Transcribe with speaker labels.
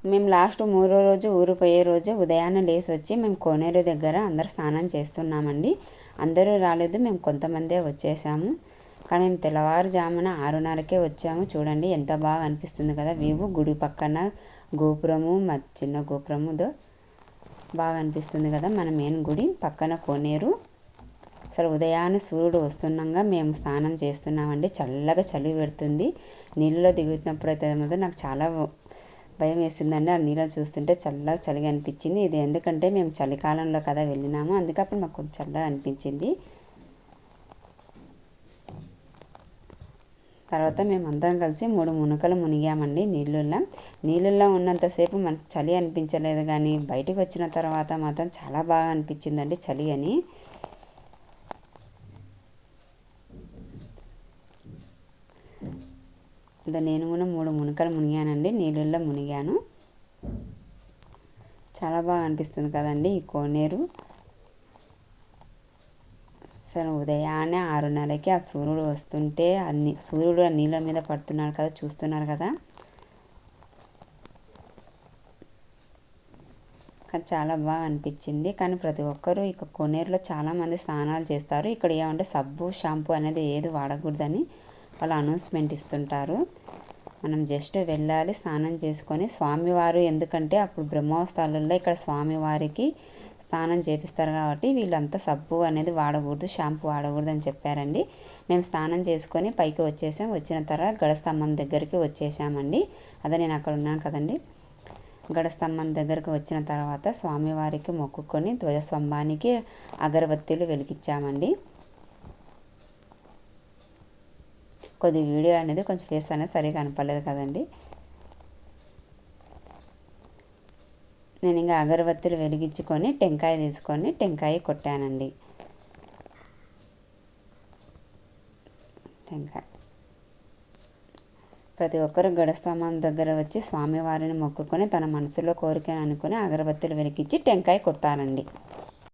Speaker 1: మేము లాస్ట్ మూడో రోజు ఊరు పోయే రోజు ఉదయాన్నే లేసి వచ్చి మేము కోనేరు దగ్గర అందరు స్నానం చేస్తున్నామండి. అందరూ రాలేదు, మేము కొంతమందే వచ్చేసాము. కానీ మేము తెల్లవారుజామున 6:30కే వచ్చాము. చూడండి ఎంత బాగా అనిపిస్తుంది కదా వ్యూ. గుడి పక్కన గోపురము, చిన్న గోపురముతో బాగా అనిపిస్తుంది కదా మన మెయిన్ గుడి పక్కన కోనేరు. అసలు ఉదయాన్నే సూర్యుడు వస్తుండగా మేము స్నానం చేస్తున్నామండి. చల్లగా చలి పెడుతుంది. నీళ్ళలో దిగుతున్నప్పుడు అయితే మాత్రం నాకు చాలా భయం వేసిందండి. ఆ నీళ్ళని చూస్తుంటే చలిగా అనిపించింది. ఇది ఎందుకంటే మేము చలికాలంలో కదా వెళ్ళినాము, అందుకే అప్పుడు మాకు కొంచెం చల్లగా అనిపించింది. తర్వాత మేము అందరం కలిసి 3 మునకలు మునిగామండి నీళ్ళల్లో ఉన్నంతసేపు మనకు చలి అనిపించలేదు, కానీ బయటికి వచ్చిన తర్వాత మాత్రం చాలా బాగా అనిపించిందండి చలి అని. నేను కూడా 3 మునకలు మునిగానండి, నీళ్ళల్లో మునిగాను. చాలా బాగా అనిపిస్తుంది కదండి ఈ కోనేరు. అసలు ఉదయాన్నే 6:30కి ఆ సూర్యుడు వస్తుంటే సూర్యుడు ఆ నీళ్ళ మీద పడుతున్నాడు కదా, చూస్తున్నారు కదా. కానీ చాలా బాగా అనిపించింది. కానీ ప్రతి ఒక్కరూ ఇక కోనేరులో చాలామంది స్నానాలు చేస్తారు. ఇక్కడ ఏమంటే సబ్బు షాంపూ అనేది ఏది వాడకూడదని వాళ్ళు అనౌన్స్మెంట్ ఇస్తుంటారు. మనం జస్ట్ వెళ్ళాలి, స్నానం చేసుకొని స్వామివారు, ఎందుకంటే అప్పుడు బ్రహ్మోత్సవాలలో ఇక్కడ స్వామివారికి స్నానం చేపిస్తారు కాబట్టి వీళ్ళంతా సబ్బు అనేది వాడకూడదు, షాంపూ వాడకూడదు అని చెప్పారండి. మేము స్నానం చేసుకొని పైకి వచ్చేసాం. వచ్చిన తర్వాత గడస్తంభం దగ్గరికి వచ్చేసామండి. అదే నేను అక్కడ ఉన్నాను కదండి. గడస్తంభం దగ్గరకు వచ్చిన తర్వాత స్వామివారికి మొక్కుకొని ధ్వజస్తంభానికి అగరబత్తీలు వెలిగించామండి. కొద్ది వీడియో అనేది కొంచెం ఫేస్ అనేది సరిగా కనపడలేదు కదండి. నేను ఇంకా అగరబత్తీలు వెలిగించుకొని టెంకాయ తీసుకొని టెంకాయ కొట్టానండి. టెంకాయ ప్రతి ఒక్కరు గడస్తంభం దగ్గర వచ్చి స్వామివారిని మొక్కుకొని తన మనసులో కోరికను అనుకుని అగరబత్తీలు వెలిగించి టెంకాయ కొడతారండి.